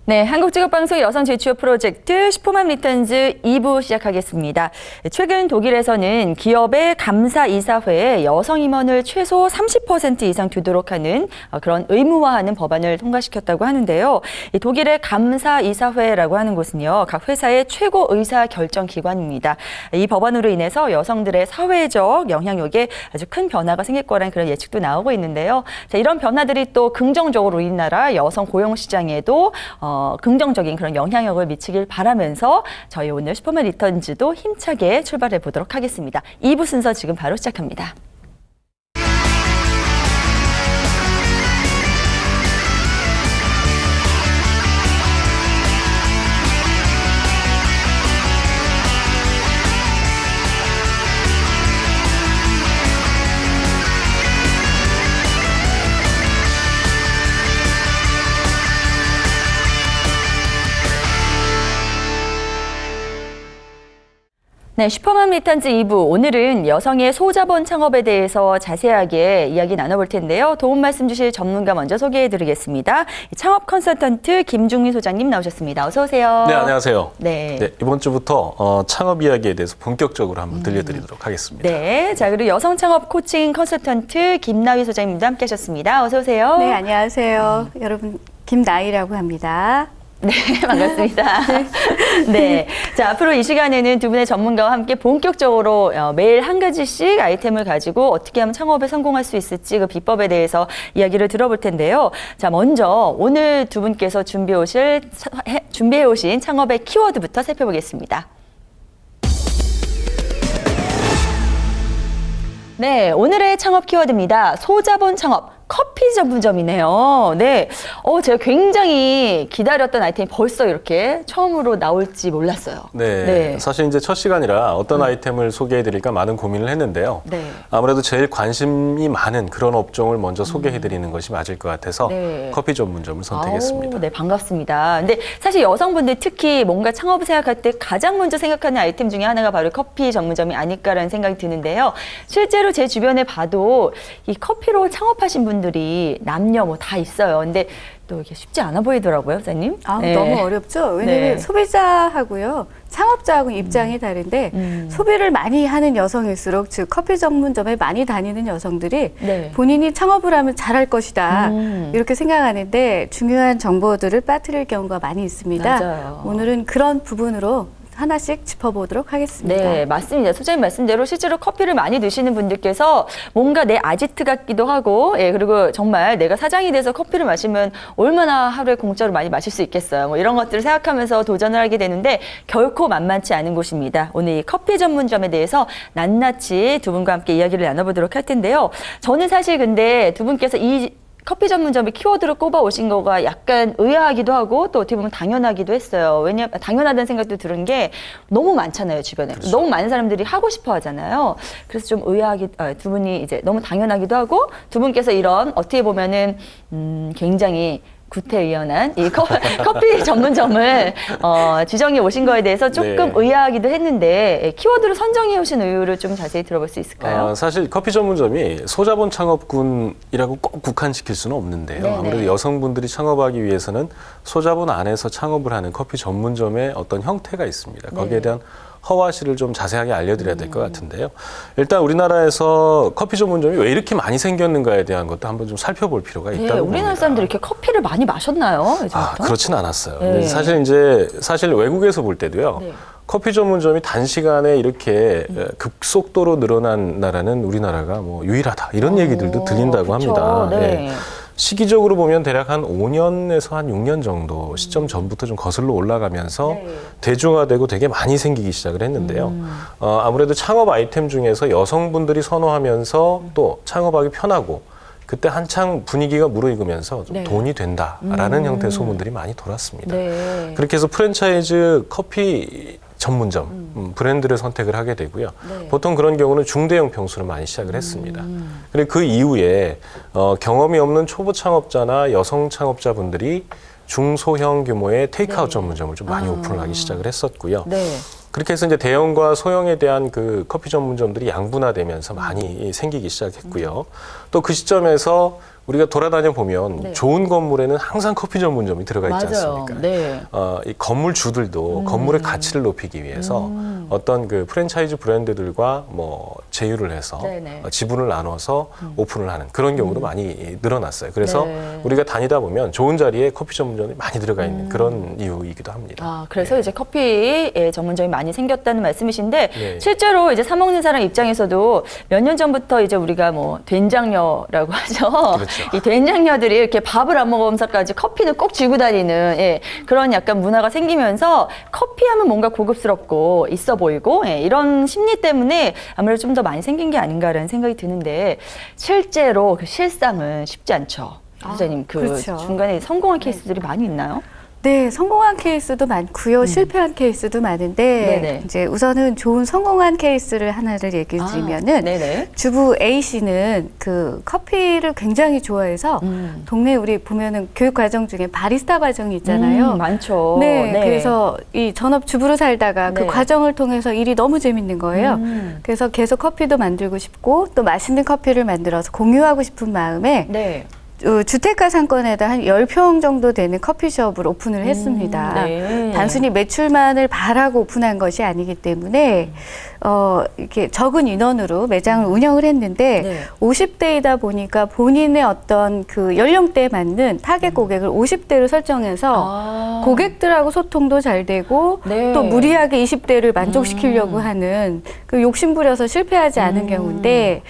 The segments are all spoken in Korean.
네, 한국직업방송 여성 재취업 프로젝트 슈퍼맘 리턴즈 2부 시작하겠습니다. 최근 독일에서는 기업의 감사이사회에 여성 임원을 최소 30% 이상 두도록 하는 그런 의무화하는 법안을 통과시켰다고 하는데요. 독일의 감사이사회라고 하는 곳은요, 각 회사의 최고 의사 결정 기관입니다. 이 법안으로 인해서 여성들의 사회적 영향력에 아주 큰 변화가 생길 거라는 그런 예측도 나오고 있는데요. 자, 이런 변화들이 또 긍정적으로 우리나라 여성 고용 시장에도 긍정적인 그런 영향력을 미치길 바라면서 저희 오늘 슈퍼맘 리턴즈도 힘차게 출발해 보도록 하겠습니다. 2부 순서 지금 바로 시작합니다. 네, 슈퍼맘 리턴즈 2부. 오늘은 여성의 소자본 창업에 대해서 자세하게 이야기 나눠볼 텐데요. 도움 말씀 주실 전문가 먼저 소개해드리겠습니다. 창업 컨설턴트 김중민 소장님 나오셨습니다. 어서 오세요. 네, 안녕하세요. 네, 이번 주부터 창업 이야기에 대해서 본격적으로 한번 들려드리도록 하겠습니다. 네, 자 그리고 여성 창업 코칭 컨설턴트 김나희 소장님도 함께하셨습니다. 어서 오세요. 네, 안녕하세요. 여러분, 김나희라고 합니다. 네, 반갑습니다. 네. 자, 앞으로 이 시간에는 두 분의 전문가와 함께 본격적으로 매일 한 가지씩 아이템을 가지고 어떻게 하면 창업에 성공할 수 있을지 그 비법에 대해서 이야기를 들어볼 텐데요. 자, 먼저 오늘 두 분께서 준비해 오신 창업의 키워드부터 살펴보겠습니다. 네, 오늘의 창업 키워드입니다. 소자본 창업. 커피 전문점이네요. 네. 제가 굉장히 기다렸던 아이템이 벌써 이렇게 처음으로 나올지 몰랐어요. 네. 사실 이제 첫 시간이라 어떤 아이템을 소개해드릴까 많은 고민을 했는데요. 네. 아무래도 제일 관심이 많은 그런 업종을 먼저 소개해드리는 것이 맞을 것 같아서 네. 커피 전문점을 선택했습니다. 네, 반갑습니다. 근데 사실 여성분들 특히 뭔가 창업을 생각할 때 가장 먼저 생각하는 아이템 중에 하나가 바로 커피 전문점이 아닐까라는 생각이 드는데요. 실제로 제 주변에 봐도 이 커피로 창업하신 분들이 남녀 뭐 다 있어요. 근데 또 이게 쉽지 않아 보이더라고요, 선생님. 네. 너무 어렵죠. 왜냐하면 소비자하고요, 창업자하고 입장이 다른데 소비를 많이 하는 여성일수록 즉 커피 전문점에 많이 다니는 여성들이 본인이 창업을 하면 잘할 것이다 이렇게 생각하는데 중요한 정보들을 빠뜨릴 경우가 많이 있습니다. 맞아요. 오늘은 그런 부분으로 하나씩 짚어보도록 하겠습니다. 네, 맞습니다. 소장님 말씀대로 실제로 커피를 많이 드시는 분들께서 뭔가 내 아지트 같기도 하고, 그리고 정말 내가 사장이 돼서 커피를 마시면 얼마나 하루에 공짜로 많이 마실 수 있겠어요. 뭐 이런 것들을 생각하면서 도전을 하게 되는데 결코 만만치 않은 곳입니다. 오늘 이 커피 전문점에 대해서 낱낱이 두 분과 함께 이야기를 나눠보도록 할 텐데요. 저는 사실 근데 두 분께서 이 커피 전문점의 키워드로 꼽아 오신 거가 약간 의아하기도 하고 또 어떻게 보면 당연하기도 했어요. 왜냐면 당연하다는 생각도 들은 게 너무 많잖아요, 주변에. 그렇죠. 너무 많은 사람들이 하고 싶어 하잖아요. 그래서 좀 두 분이 이제 너무 당연하기도 하고 두 분께서 이런 어떻게 보면은 굉장히 구태의연한 이 커피 전문점을 지정해 오신 거에 대해서 조금 의아하기도 했는데 키워드로 선정해 오신 이유를 좀 자세히 들어볼 수 있을까요? 사실 커피 전문점이 소자본 창업군이라고 꼭 국한시킬 수는 없는데요. 네네. 아무래도 여성분들이 창업하기 위해서는 소자본 안에서 창업을 하는 커피 전문점의 어떤 형태가 있습니다. 거기에 대한 허와시를 좀 자세하게 알려드려야 될 것 같은데요. 일단 우리나라에서 커피 전문점이 왜 이렇게 많이 생겼는가에 대한 것도 한번 좀 살펴볼 필요가 있다고 봅니다. 우리나라 사람들이 이렇게 커피를 많이 마셨나요? 그렇진 않았어요. 근데 사실 외국에서 볼 때도요. 커피 전문점이 단시간에 이렇게 급속도로 늘어난 나라는 우리나라가 뭐 유일하다. 이런 얘기들도 들린다고 합니다. 네. 시기적으로 보면 대략 한 5년에서 한 6년 정도 시점 전부터 좀 거슬러 올라가면서 대중화되고 되게 많이 생기기 시작을 했는데요. 아무래도 창업 아이템 중에서 여성분들이 선호하면서 또 창업하기 편하고 그때 한창 분위기가 무르익으면서 좀 돈이 된다라는 형태의 소문들이 많이 돌았습니다. 그렇게 해서 프랜차이즈 커피 전문점 브랜드를 선택을 하게 되고요. 보통 그런 경우는 중대형 평수를 많이 시작을 했습니다. 그리고 그 이후에 경험이 없는 초보 창업자나 여성 창업자분들이 중소형 규모의 테이크아웃 전문점을 좀 많이 오픈을 하기 시작을 했었고요. 그렇게 해서 이제 대형과 소형에 대한 그 커피 전문점들이 양분화되면서 많이 생기기 시작했고요. 또 그 시점에서 우리가 돌아다녀 보면 네. 좋은 건물에는 항상 커피 전문점이 들어가 있지 맞아요. 않습니까? 네. 이 건물 주들도 건물의 가치를 높이기 위해서 어떤 그 프랜차이즈 브랜드들과 뭐 제휴를 해서 네네. 지분을 나눠서 오픈을 하는 그런 경우도 많이 늘어났어요. 그래서 네. 우리가 다니다 보면 좋은 자리에 커피 전문점이 많이 들어가 있는 그런 이유이기도 합니다. 아, 그래서 이제 커피 전문점이 많이 생겼다는 말씀이신데 네. 실제로 이제 사 먹는 사람 입장에서도 몇 년 전부터 이제 우리가 뭐 된장녀라고 하죠. 그렇죠. 이 된장녀들이 이렇게 밥을 안 먹으면서까지 커피는 꼭 쥐고 다니는 그런 약간 문화가 생기면서 커피하면 뭔가 고급스럽고 있어 보이고 이런 심리 때문에 아무래도 좀 더 많이 생긴 게 아닌가라는 생각이 드는데 실제로 그 실상은 쉽지 않죠. 부장님 그 그렇죠. 중간에 성공한 케이스들이 많이 있나요? 네, 성공한 케이스도 많고요. 실패한 케이스도 많은데 네네. 이제 우선은 좋은 성공한 케이스를 하나를 얘기해 드리면은 네네. 주부 A 씨는 그 커피를 굉장히 좋아해서 동네 우리 보면은 교육 과정 중에 바리스타 과정이 있잖아요. 많죠. 네, 그래서 이 전업 주부로 살다가 네. 그 과정을 통해서 일이 너무 재밌는 거예요. 그래서 계속 커피도 만들고 싶고 또 맛있는 커피를 만들어서 공유하고 싶은 마음에 네. 주택가 상권에다 한 10평 정도 되는 커피숍을 오픈을 했습니다. 네. 단순히 매출만을 바라고 오픈한 것이 아니기 때문에 이렇게 적은 인원으로 매장을 운영을 했는데 네. 50대이다 보니까 본인의 어떤 그 연령대에 맞는 타겟 고객을 50대로 설정해서 고객들하고 소통도 잘 되고 네. 또 무리하게 20대를 만족시키려고 하는 그 욕심부려서 실패하지 않은 경우인데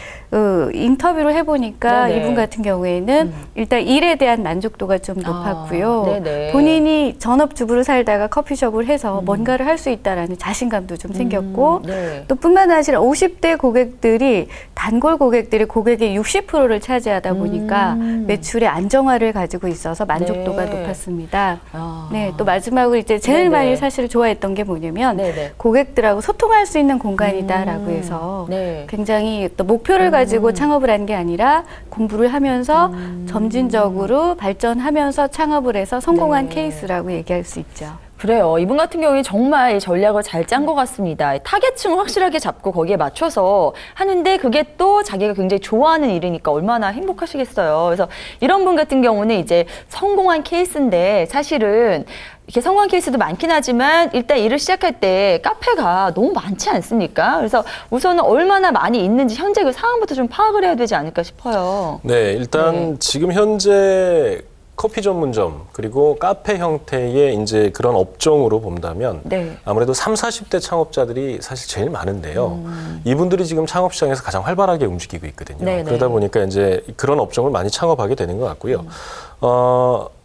인터뷰를 해보니까 네네. 이분 같은 경우에는 일단 일에 대한 만족도가 좀 높았고요. 네네. 본인이 전업주부로 살다가 커피숍을 해서 뭔가를 할 수 있다라는 자신감도 좀 생겼고 네. 또 뿐만 아니라 50대 고객들이 단골 고객들이 고객의 60%를 차지하다 보니까 매출의 안정화를 가지고 있어서 만족도가 네. 높았습니다. 아. 네, 또 마지막으로 이제 제일 네네. 많이 사실 좋아했던 게 뭐냐면 네네. 고객들하고 소통할 수 있는 공간이다라고 해서 네. 굉장히 또 목표를 가지고 창업을 한 게 아니라 공부를 하면서 점진적으로 발전하면서 창업을 해서 성공한 네. 케이스라고 얘기할 수 있죠. 그래요. 이분 같은 경우에 정말 이 전략을 잘 짠 것 같습니다. 타겟층을 확실하게 잡고 거기에 맞춰서 하는데 그게 또 자기가 굉장히 좋아하는 일이니까 얼마나 행복하시겠어요. 그래서 이런 분 같은 경우는 이제 성공한 케이스인데 사실은 이렇게 성공한 케이스도 많긴 하지만 일단 일을 시작할 때 카페가 너무 많지 않습니까? 그래서 우선은 얼마나 많이 있는지 현재 그 상황부터 좀 파악을 해야 되지 않을까 싶어요. 네, 일단 지금 현재 커피 전문점 그리고 카페 형태의 이제 그런 업종으로 본다면 네. 아무래도 30, 40대 창업자들이 사실 제일 많은데요. 이분들이 지금 창업 시장에서 가장 활발하게 움직이고 있거든요. 네네. 그러다 보니까 이제 그런 업종을 많이 창업하게 되는 것 같고요.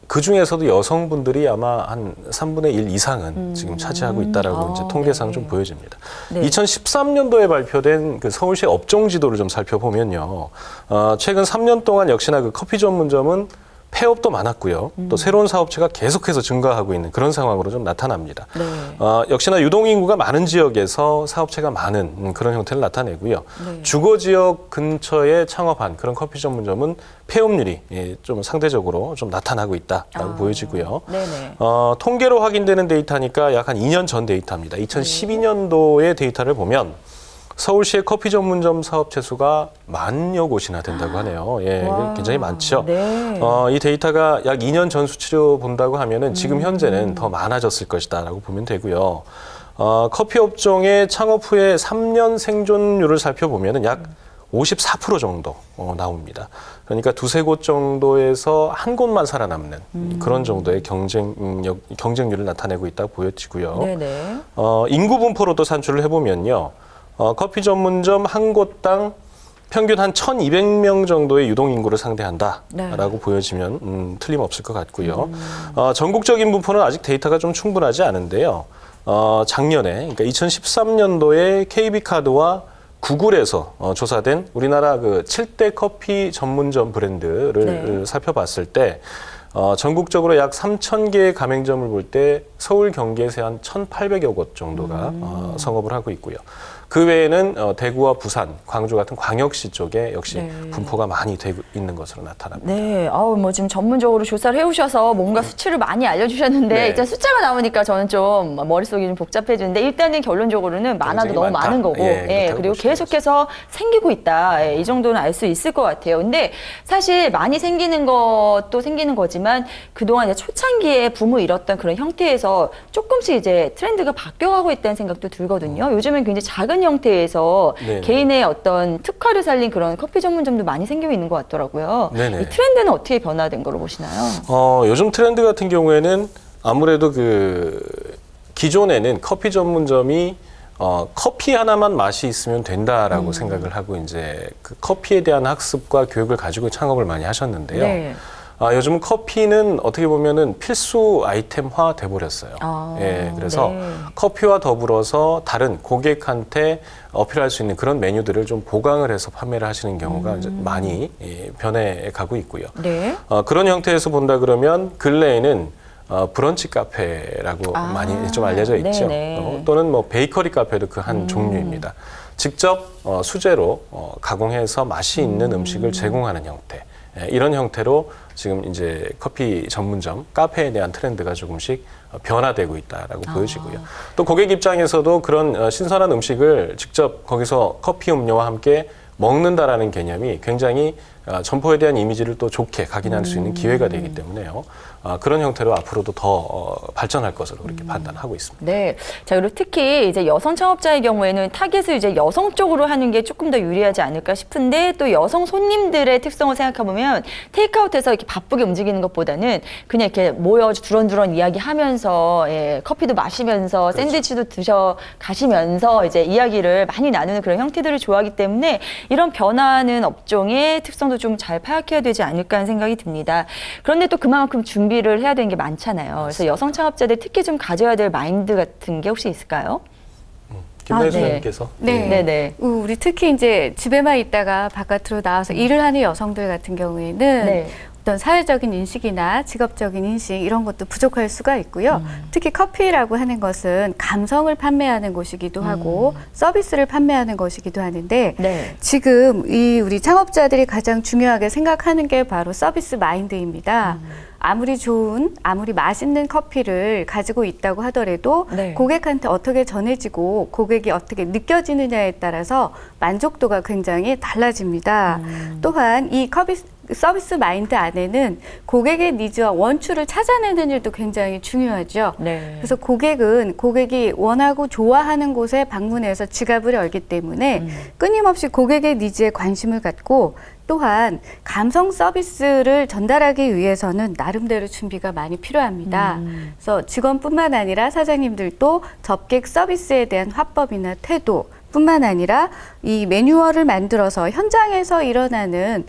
그 중에서도 여성분들이 아마 한 3분의 1 이상은 지금 차지하고 있다라고 이제 통계상 좀 보여집니다. 네. 2013년도에 발표된 그 서울시 업종 지도를 좀 살펴보면요. 최근 3년 동안 역시나 그 커피 전문점은 폐업도 많았고요. 또 새로운 사업체가 계속해서 증가하고 있는 그런 상황으로 좀 나타납니다. 네. 역시나 유동인구가 많은 지역에서 사업체가 많은 그런 형태를 나타내고요. 네. 주거 지역 근처에 창업한 그런 커피 전문점은 폐업률이 좀 상대적으로 좀 나타나고 있다라고 보여지고요. 네네. 통계로 확인되는 데이터니까 약 한 2년 전 데이터입니다. 2012년도의 데이터를 보면 서울시의 커피 전문점 사업체 수가 10,000여 곳이나 된다고 하네요. 예, 굉장히 많죠. 네. 이 데이터가 약 2년 전 수치로 본다고 하면은 지금 현재는 더 많아졌을 것이다라고 보면 되고요. 커피 업종의 창업 후에 3년 생존율을 살펴보면은 약 54% 정도 나옵니다. 그러니까 두세 곳 정도에서 한 곳만 살아남는 그런 정도의 경쟁률을 나타내고 있다고 보여지고요. 네네. 인구 분포로도 산출을 해보면요. 커피 전문점 한 곳당 평균 한 1,200명 정도의 유동인구를 상대한다라고 보여지면 틀림없을 것 같고요. 전국적인 분포는 아직 데이터가 좀 충분하지 않은데요. 작년에, 그러니까 2013년도에 KB카드와 구글에서 조사된 우리나라 그 7대 커피 전문점 브랜드를 살펴봤을 때 전국적으로 약 3,000개의 가맹점을 볼 때 서울, 경기에서 한 1,800여 곳 정도가 성업을 하고 있고요. 그 외에는 대구와 부산, 광주 같은 광역시 쪽에 역시 네. 분포가 많이 되고 있는 것으로 나타납니다. 네, 뭐 지금 전문적으로 조사를 해오셔서 뭔가 수치를 많이 알려주셨는데 네. 일단 숫자가 나오니까 저는 좀 머릿속이 좀 복잡해지는데 일단은 결론적으로는 많아도 굉장히 너무 많다. 많은 거고, 그렇다고 그리고 볼 수가 계속해서 생기고 있다. 이 정도는 알 수 있을 것 같아요. 근데 사실 많이 생기는 것도 생기는 거지만 그동안 이제 초창기에 붐을 일었던 그런 형태에서 조금씩 이제 트렌드가 바뀌어가고 있다는 생각도 들거든요. 요즘은 굉장히 작은 형태에서 네네. 개인의 어떤 특화를 살린 그런 커피 전문점도 많이 생기고 있는 것 같더라고요. 네네. 이 트렌드는 어떻게 변화된 걸로 보시나요? 요즘 트렌드 같은 경우에는 아무래도 기존에는 커피 전문점이 커피 하나만 맛이 있으면 된다라고 생각을 하고 이제 그 커피에 대한 학습과 교육을 가지고 창업을 많이 하셨는데요. 네. 요즘은 커피는 어떻게 보면은 필수 아이템화 돼버렸어요. 그래서 네. 커피와 더불어서 다른 고객한테 어필할 수 있는 그런 메뉴들을 좀 보강을 해서 판매를 하시는 경우가 이제 많이 변해가고 있고요. 네. 그런 형태에서 본다 그러면 근래에는 브런치 카페라고 많이 좀 알려져 있죠. 또는 뭐 베이커리 카페도 그 한 종류입니다. 직접 수제로 가공해서 맛이 있는 음식을 제공하는 형태. 이런 형태로 지금 이제 커피 전문점, 카페에 대한 트렌드가 조금씩 변화되고 있다라고 보여지고요. 또 고객 입장에서도 그런 신선한 음식을 직접 거기서 커피 음료와 함께 먹는다라는 개념이 굉장히 점포에 대한 이미지를 또 좋게 각인할 수 있는 기회가 되기 때문에요. 그런 형태로 앞으로도 더 발전할 것으로 그렇게 판단하고 있습니다. 네. 자, 그리고 특히 이제 여성 창업자의 경우에는 타겟을 이제 여성 쪽으로 하는 게 조금 더 유리하지 않을까 싶은데 또 여성 손님들의 특성을 생각해보면 테이크아웃해서 이렇게 바쁘게 움직이는 것보다는 그냥 이렇게 모여 두런두런 이야기하면서 커피도 마시면서 그렇죠. 샌드위치도 드셔 가시면서 이제 이야기를 많이 나누는 그런 형태들을 좋아하기 때문에 이런 변화하는 업종의 특성도 좀 잘 파악해야 되지 않을까 하는 생각이 듭니다. 그런데 또 그만큼 준비를 해야 되는 게 많잖아요. 그래서 여성 창업자들 특히 좀 가져야 될 마인드 같은 게 혹시 있을까요? 김대수 네. 님께서 네네. 우리 특히 이제 집에만 있다가 바깥으로 나와서 일을 하는 여성들 같은 경우에는 네. 어떤 사회적인 인식이나 직업적인 인식 이런 것도 부족할 수가 있고요. 특히 커피라고 하는 것은 감성을 판매하는 곳이기도 하고 서비스를 판매하는 것이기도 하는데 네. 지금 이 우리 창업자들이 가장 중요하게 생각하는 게 바로 서비스 마인드입니다. 아무리 좋은, 아무리 맛있는 커피를 가지고 있다고 하더라도 네. 고객한테 어떻게 전해지고 고객이 어떻게 느껴지느냐에 따라서 만족도가 굉장히 달라집니다. 또한 이 서비스 마인드 안에는 고객의 니즈와 원추를 찾아내는 일도 굉장히 중요하죠. 네. 그래서 고객이 원하고 좋아하는 곳에 방문해서 지갑을 열기 때문에 끊임없이 고객의 니즈에 관심을 갖고 또한 감성 서비스를 전달하기 위해서는 나름대로 준비가 많이 필요합니다. 그래서 직원뿐만 아니라 사장님들도 접객 서비스에 대한 화법이나 태도 뿐만 아니라 이 매뉴얼을 만들어서 현장에서 일어나는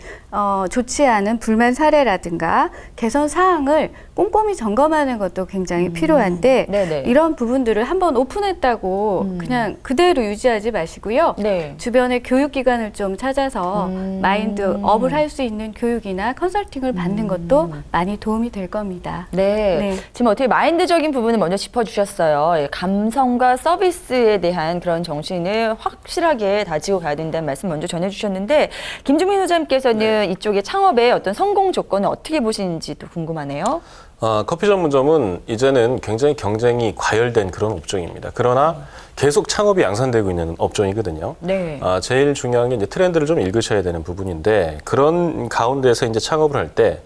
좋지 않은 불만 사례라든가 개선 사항을 꼼꼼히 점검하는 것도 굉장히 필요한데 네네. 이런 부분들을 한번 오픈했다고 그냥 그대로 유지하지 마시고요. 네. 주변에 교육기관을 좀 찾아서 마인드업을 할 수 있는 교육이나 컨설팅을 받는 것도 많이 도움이 될 겁니다. 네. 네. 지금 어떻게 마인드적인 부분을 먼저 짚어주셨어요. 감성과 서비스에 대한 그런 정신을 확실하게 다지고 가야 된다는 말씀 먼저 전해주셨는데 김종민 소장님께서는 이쪽의 창업의 어떤 성공 조건을 어떻게 보시는지도 궁금하네요. 커피 전문점은 이제는 굉장히 경쟁이 과열된 그런 업종입니다. 그러나 계속 창업이 양산되고 있는 업종이거든요. 네. 제일 중요한 게 이제 트렌드를 좀 읽으셔야 되는 부분인데 그런 가운데서 이제 창업을 할 때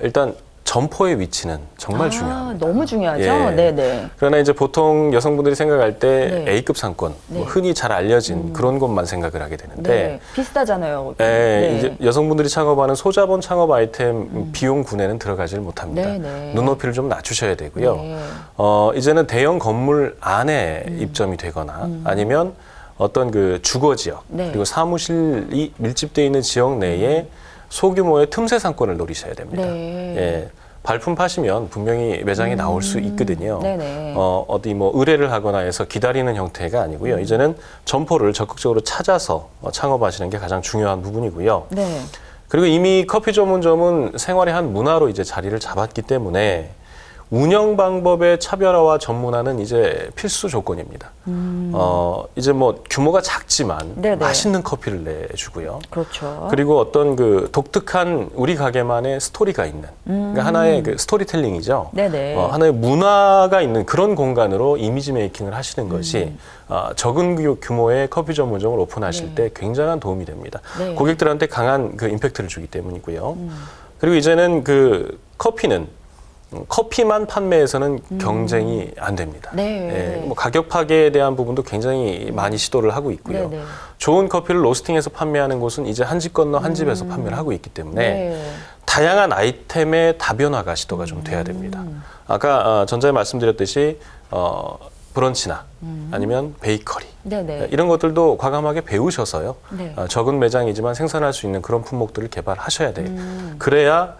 일단 점포의 위치는 정말 중요합니다. 너무 중요하죠. 예. 네네. 그러나 이제 보통 여성분들이 생각할 때 네. A급 상권, 네. 뭐 흔히 잘 알려진 그런 곳만 생각을 하게 되는데 네. 비슷하잖아요. 이제 여성분들이 창업하는 소자본 창업 아이템 비용군에는 들어가질 못합니다. 네네. 눈높이를 좀 낮추셔야 되고요. 네. 이제는 대형 건물 안에 입점이 되거나 아니면 어떤 그 주거 지역 네. 그리고 사무실이 밀집되어 있는 지역 내에 소규모의 틈새 상권을 노리셔야 됩니다. 네. 예. 발품 파시면 분명히 매장에 나올 수 있거든요. 네네. 어디 뭐 의뢰를 하거나 해서 기다리는 형태가 아니고요. 이제는 점포를 적극적으로 찾아서 창업하시는 게 가장 중요한 부분이고요. 네. 그리고 이미 커피 전문점은 생활의 한 문화로 이제 자리를 잡았기 때문에 운영 방법의 차별화와 전문화는 이제 필수 조건입니다. 이제 뭐 규모가 작지만 네네. 맛있는 커피를 내주고요. 그렇죠. 그리고 어떤 그 독특한 우리 가게만의 스토리가 있는 그러니까 하나의 그 스토리텔링이죠. 네네. 하나의 문화가 있는 그런 공간으로 이미지 메이킹을 하시는 것이 적은 규모의 커피 전문점을 오픈하실 때 굉장한 도움이 됩니다. 네. 고객들한테 강한 그 임팩트를 주기 때문이고요. 그리고 이제는 그 커피만 판매해서는 경쟁이 안 됩니다. 네. 뭐 가격 파괴에 대한 부분도 굉장히 많이 시도를 하고 있고요. 네네. 좋은 커피를 로스팅해서 판매하는 곳은 이제 한 집 건너 한 집에서 판매를 하고 있기 때문에 네. 다양한 아이템의 다변화가 시도가 좀 돼야 됩니다. 아까 전자에 말씀드렸듯이 브런치나 아니면 베이커리 네네. 이런 것들도 과감하게 배우셔서요. 네. 적은 매장이지만 생산할 수 있는 그런 품목들을 개발하셔야 돼요. 그래야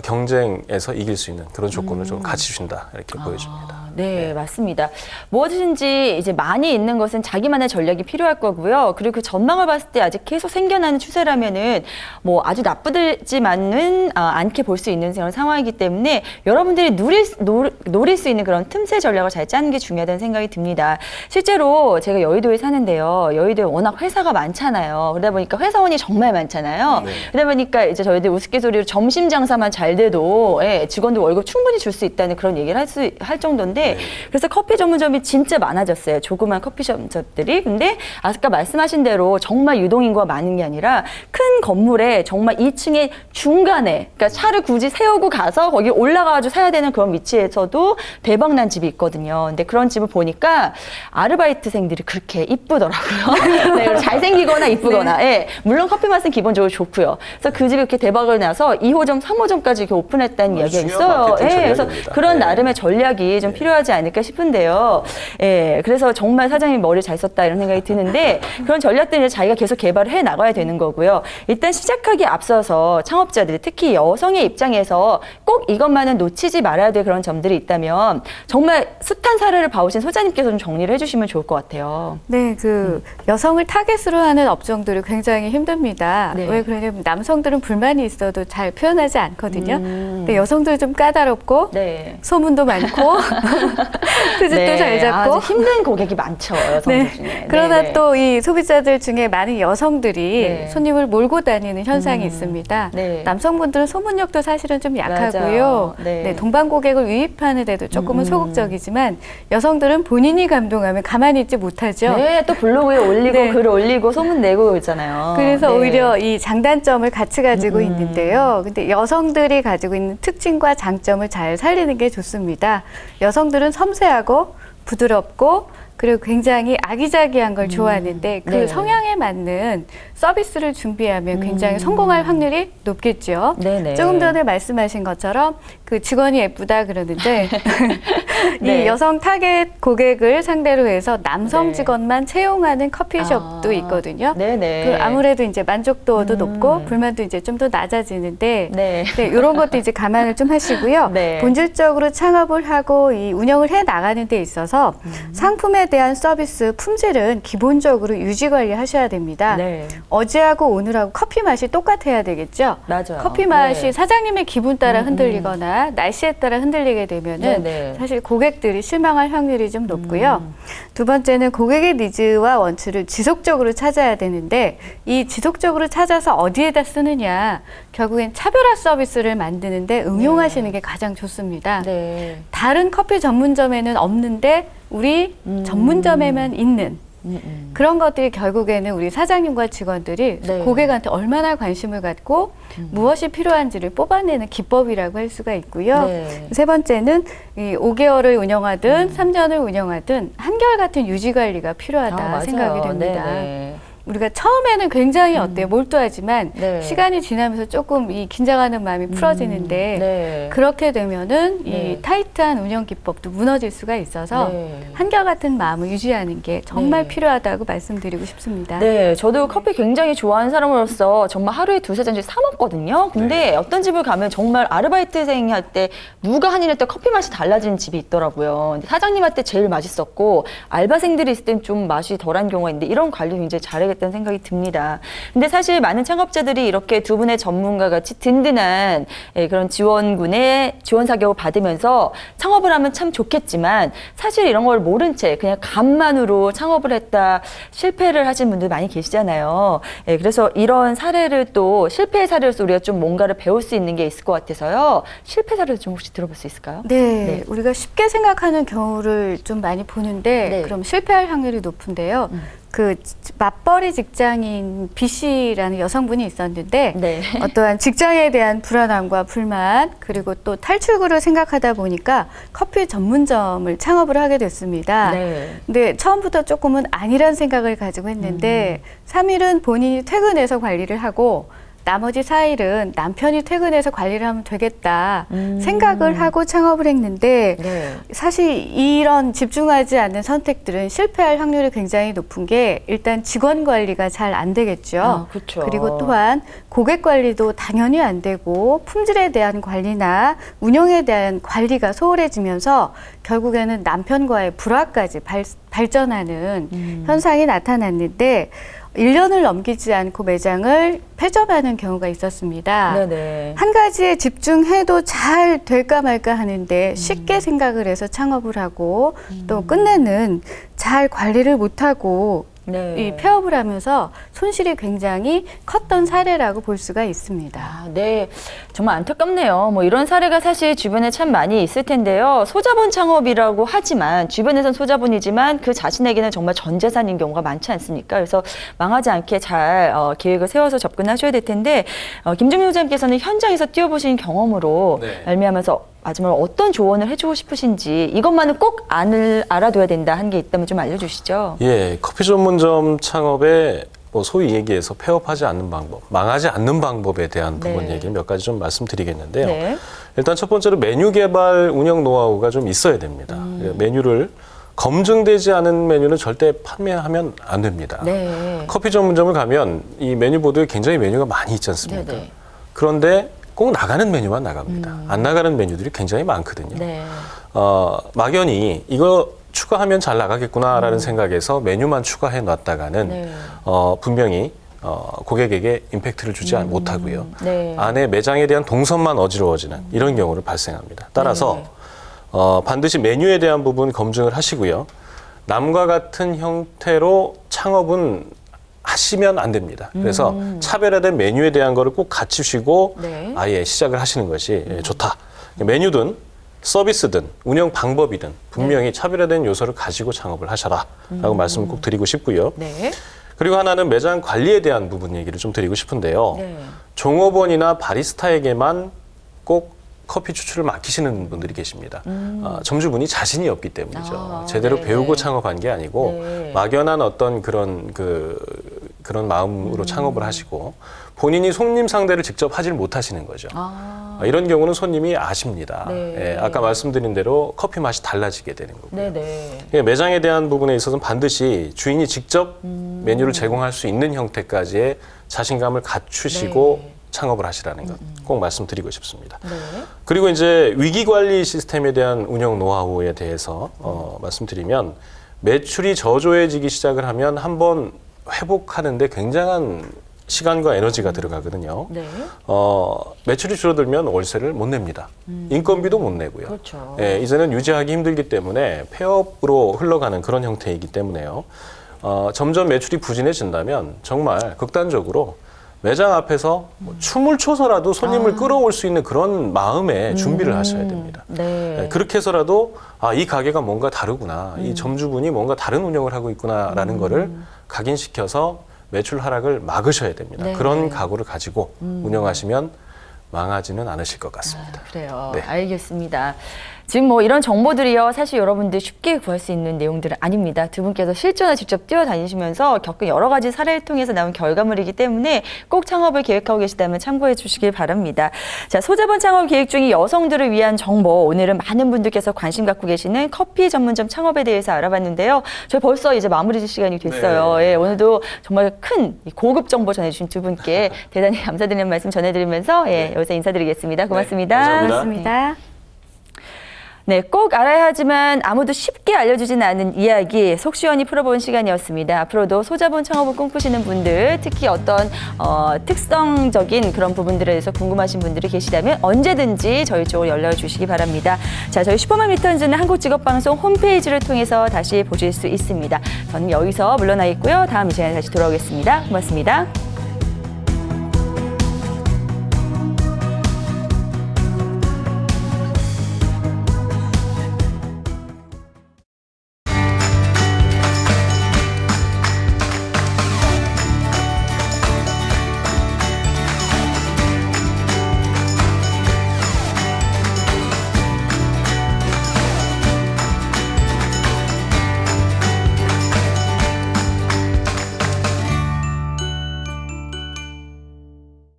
경쟁에서 이길 수 있는 그런 조건을 좀 갖추신다 이렇게 보여집니다. 네, 맞습니다. 무엇이든지 이제 많이 있는 것은 자기만의 전략이 필요할 거고요. 그리고 그 전망을 봤을 때 아직 계속 생겨나는 추세라면은 뭐 아주 나쁘지만은 않게 볼 수 있는 그런 상황이기 때문에 여러분들이 노릴 수 있는 그런 틈새 전략을 잘 짜는 게 중요하다는 생각이 듭니다. 실제로 제가 여의도에 사는데요. 여의도에 워낙 회사가 많잖아요. 그러다 보니까 회사원이 정말 많잖아요. 그러다 보니까 이제 저희들 우스갯소리로 점심 장사만 잘 돼도 직원들 월급 충분히 줄 수 있다는 그런 얘기를 할 정도인데 그래서 커피 전문점이 진짜 많아졌어요. 조그만 커피 전문점들이. 근데 아까 말씀하신 대로 정말 유동인구가 많은 게 아니라 큰 건물에 정말 2층에 중간에 그러니까 차를 굳이 세우고 가서 거기 올라가가지고 사야 되는 그런 위치에서도 대박난 집이 있거든요. 근데 그런 집을 보니까 아르바이트생들이 그렇게 이쁘더라고요. 네, 잘생기거나 이쁘거나. 예, 물론 커피 맛은 기본적으로 좋고요. 그래서 그 집이 이렇게 대박을 나서 2호점, 3호점까지 이렇게 오픈했다는 이야기가 있어요. 예, 그래서 그런 나름의 전략이 좀 필요하지 않을까 싶은데요. 예, 그래서 정말 사장님이 머리 잘 썼다 이런 생각이 드는데 그런 전략들을 자기가 계속 개발을 해 나가야 되는 거고요. 일단 시작하기에 앞서서 창업자들, 특히 여성의 입장에서 꼭 이것만은 놓치지 말아야 될 그런 점들이 있다면 정말 숱한 사례를 봐오신 소장님께서 좀 정리를 해주시면 좋을 것 같아요. 네, 여성을 타겟으로 하는 업종들이 굉장히 힘듭니다. 네. 왜 그러냐면 남성들은 불만이 있어도 잘 표현하지 않거든요. 근데 여성들은 좀 까다롭고 네. 소문도 많고 트집도 잘 잡고 아주 힘든 고객이 많죠, 여성들 네. 중에. 그러나 네. 또 이 소비자들 중에 많은 여성들이 네. 손님을 몰고 다니는 현상이 있습니다. 네. 남성분들은 소문력도 사실은 좀 약하고요. 맞아요. 네. 네, 동반 고객을 유입하는 데도 조금은 소극적이지만 여성들은 본인이 감동하면 가만히 있지 못하죠. 네, 또 블로그에 올리고 네. 글 올리고 소문 내고 있잖아요. 그래서 네. 오히려 이 장단점을 같이 가지고 있는데요. 근데 여성들이 가지고 있는 특징과 장점을 잘 살리는 게 좋습니다. 여성들은 섬세하고 부드럽고 그리고 굉장히 아기자기한 걸 좋아하는데 그 네. 성향에 맞는 서비스를 준비하면 굉장히 성공할 확률이 높겠죠. 네네. 조금 전에 말씀하신 것처럼 그 직원이 예쁘다 그러는데 네. 이 여성 타겟 고객을 상대로 해서 남성 네. 직원만 채용하는 커피숍도 있거든요. 네네. 그 아무래도 이제 만족도도 높고 불만도 이제 좀 더 낮아지는데 네. 네, 이런 것도 이제 감안을 좀 하시고요. 네. 본질적으로 창업을 하고 이 운영을 해 나가는 데 있어서 상품에 대한 서비스 품질은 기본적으로 유지 관리하셔야 됩니다. 네. 어제하고 오늘하고 커피 맛이 똑같아야 되겠죠. 맞아요. 커피 맛이 네. 사장님의 기분 따라 흔들리거나 날씨에 따라 흔들리게 되면은 네네. 사실 고객들이 실망할 확률이 좀 높고요. 두 번째는 고객의 니즈와 원추를 지속적으로 찾아야 되는데 이 지속적으로 찾아서 어디에다 쓰느냐 결국엔 차별화 서비스를 만드는데 응용하시는 게 가장 좋습니다. 네. 다른 커피 전문점에는 없는데 우리 전문점에만 있는 그런 것들이 결국에는 우리 사장님과 직원들이 네. 고객한테 얼마나 관심을 갖고 무엇이 필요한지를 뽑아내는 기법이라고 할 수가 있고요. 네. 세 번째는 이 5개월을 운영하든 3년을 운영하든 한결같은 유지 관리가 필요하다 맞아요. 생각이 됩니다. 네네. 우리가 처음에는 굉장히 어때요? 몰두하지만 네. 시간이 지나면서 조금 이 긴장하는 마음이 풀어지는데 네. 그렇게 되면은 네. 이 타이트한 운영 기법도 무너질 수가 있어서 네. 한결같은 마음을 유지하는 게 정말 네. 필요하다고 말씀드리고 싶습니다. 네, 저도 커피 굉장히 좋아하는 사람으로서 정말 하루에 두세 잔씩 사 먹거든요. 근데 어떤 집을 가면 정말 아르바이트생 할 때 누가 한일할 때 커피 맛이 달라지는 집이 있더라고요. 근데 사장님한테 제일 맛있었고 알바생들이 있을 땐 좀 맛이 덜한 경우가 있는데 이런 관리 굉장히 잘해야 되겠다는 생각이 듭니다. 근데 사실 많은 창업자들이 이렇게 두 분의 전문가 같이 든든한 그런 지원군의 지원 사격을 받으면서 창업을 하면 참 좋겠지만 사실 이런 걸 모른 채 그냥 감만으로 창업을 했다 실패를 하신 분들 많이 계시잖아요. 그래서 이런 사례를 또 실패의 사례로서 우리가 좀 뭔가를 배울 수 있는 게 있을 것 같아서요. 실패 사례를 좀 혹시 들어볼 수 있을까요? 네, 우리가 쉽게 생각하는 경우를 좀 많이 보는데 네. 그럼 실패할 확률이 높은데요. 그 맞벌이 직장인 B 씨라는 여성분이 있었는데 네. 어떠한 직장에 대한 불안함과 불만 그리고 또 탈출구를 생각하다 보니까 커피 전문점을 창업을 하게 됐습니다. 네. 근데 처음부터 조금은 아니란 생각을 가지고 했는데 3일은 본인이 퇴근해서 관리를 하고 나머지 4일은 남편이 퇴근해서 관리를 하면 되겠다 생각을 하고 창업을 했는데 네. 사실 이런 집중하지 않는 선택들은 실패할 확률이 굉장히 높은 게 일단 직원 관리가 잘 안 되겠죠. 그렇죠. 그리고 또한 고객 관리도 당연히 안 되고 품질에 대한 관리나 운영에 대한 관리가 소홀해지면서 결국에는 남편과의 불화까지 발전하는 현상이 나타났는데 1년을 넘기지 않고 매장을 폐점하는 경우가 있었습니다. 네네. 한 가지에 집중해도 잘 될까 말까 하는데 쉽게 생각을 해서 창업을 하고 또 끝내는 잘 관리를 못하고 네. 이 폐업을 하면서 손실이 굉장히 컸던 사례라고 볼 수가 있습니다. 아, 네. 정말 안타깝네요. 뭐 이런 사례가 사실 주변에 참 많이 있을 텐데요. 소자본 창업이라고 하지만 주변에선 소자본이지만 그 자신에게는 정말 전 재산인 경우가 많지 않습니까? 그래서 망하지 않게 잘 계획을 세워서 접근하셔야 될 텐데 김종민 소장님께서는 현장에서 뛰어보신 경험으로 네. 말미암아서 마지막으로 어떤 조언을 해주고 싶으신지 이것만은 꼭 알아둬야 된다 한 게 있다면 좀 알려주시죠. 예, 커피 전문점 창업에 뭐 소위 얘기해서 폐업하지 않는 방법, 망하지 않는 방법에 대한 부분 네. 얘기 몇 가지 좀 말씀드리겠는데요. 네. 일단 첫 번째로 메뉴 개발 운영 노하우가 좀 있어야 됩니다. 메뉴를 검증되지 않은 메뉴는 절대 판매하면 안 됩니다. 네. 커피 전문점을 가면 이 메뉴보드에 굉장히 메뉴가 많이 있지 않습니까? 네네. 그런데 꼭 나가는 메뉴만 나갑니다. 안 나가는 메뉴들이 굉장히 많거든요. 네. 막연히 이거 추가하면 잘 나가겠구나라는 생각에서 메뉴만 추가해 놨다가는 네. 분명히 고객에게 임팩트를 주지 못하고요. 네. 안에 매장에 대한 동선만 어지러워지는 이런 경우를 발생합니다. 따라서 네. 반드시 메뉴에 대한 부분 검증을 하시고요. 남과 같은 형태로 창업은 하시면 안 됩니다. 그래서 차별화된 메뉴에 대한 거를 꼭 갖추시고 네. 아예 시작을 하시는 것이 좋다. 메뉴든 서비스든 운영 방법이든 분명히 차별화된 요소를 가지고 창업을 하셔라라고 말씀을 꼭 드리고 싶고요. 네. 그리고 하나는 매장 관리에 대한 부분 얘기를 좀 드리고 싶은데요. 네. 종업원이나 바리스타에게만 꼭 커피 추출을 맡기시는 분들이 계십니다. 점주분이 자신이 없기 때문이죠. 제대로 네, 배우고 네. 창업한 게 아니고 네. 막연한 어떤 그런 마음으로 창업을 하시고 본인이 손님 상대를 직접 하질 못하시는 거죠. 이런 경우는 손님이 아십니다. 네. 예, 아까 말씀드린 대로 커피 맛이 달라지게 되는 거고요. 네네. 예, 매장에 대한 부분에 있어서는 반드시 주인이 직접 메뉴를 제공할 수 있는 형태까지의 자신감을 갖추시고 네. 창업을 하시라는 것 꼭 말씀드리고 싶습니다. 네. 그리고 이제 위기 관리 시스템에 대한 운영 노하우에 대해서 말씀드리면 매출이 저조해지기 시작을 하면 한번 회복하는데 굉장한 시간과 에너지가 들어가거든요. 네. 매출이 줄어들면 월세를 못 냅니다. 인건비도 못 내고요. 그렇죠. 예, 이제는 유지하기 힘들기 때문에 폐업으로 흘러가는 그런 형태이기 때문에요. 점점 매출이 부진해진다면 정말 극단적으로 매장 앞에서 뭐 춤을 춰서라도 손님을 끌어올 수 있는 그런 마음의 준비를 하셔야 됩니다. 네. 예, 그렇게 해서라도 이 가게가 뭔가 다르구나. 이 점주분이 뭔가 다른 운영을 하고 있구나라는 거를 각인시켜서 매출 하락을 막으셔야 됩니다. 네. 그런 각오를 가지고 운영하시면 망하지는 않으실 것 같습니다. 그래요. 네. 알겠습니다. 지금 뭐 이런 정보들이요. 사실 여러분들 쉽게 구할 수 있는 내용들은 아닙니다. 두 분께서 실전에 직접 뛰어다니시면서 겪은 여러 가지 사례를 통해서 나온 결과물이기 때문에 꼭 창업을 계획하고 계시다면 참고해 주시길 바랍니다. 자, 소자본 창업 계획 중인 여성들을 위한 정보. 오늘은 많은 분들께서 관심 갖고 계시는 커피 전문점 창업에 대해서 알아봤는데요. 저희 벌써 이제 마무리 시간이 됐어요. 네. 예, 오늘도 정말 큰 고급 정보 전해주신 두 분께 대단히 감사드리는 말씀 전해드리면서 여기서 인사드리겠습니다. 고맙습니다. 네, 감사합니다. 고맙습니다. 네, 꼭 알아야 하지만 아무도 쉽게 알려주진 않은 이야기 속 시원히 풀어본 시간이었습니다. 앞으로도 소자본 창업을 꿈꾸시는 분들, 특히 어떤 특성적인 그런 부분들에 대해서 궁금하신 분들이 계시다면 언제든지 저희 쪽으로 연락을 주시기 바랍니다. 자, 저희 슈퍼맘 리턴즈는 한국직업방송 홈페이지를 통해서 다시 보실 수 있습니다. 저는 여기서 물러나겠고요. 다음 이 시간에 다시 돌아오겠습니다. 고맙습니다.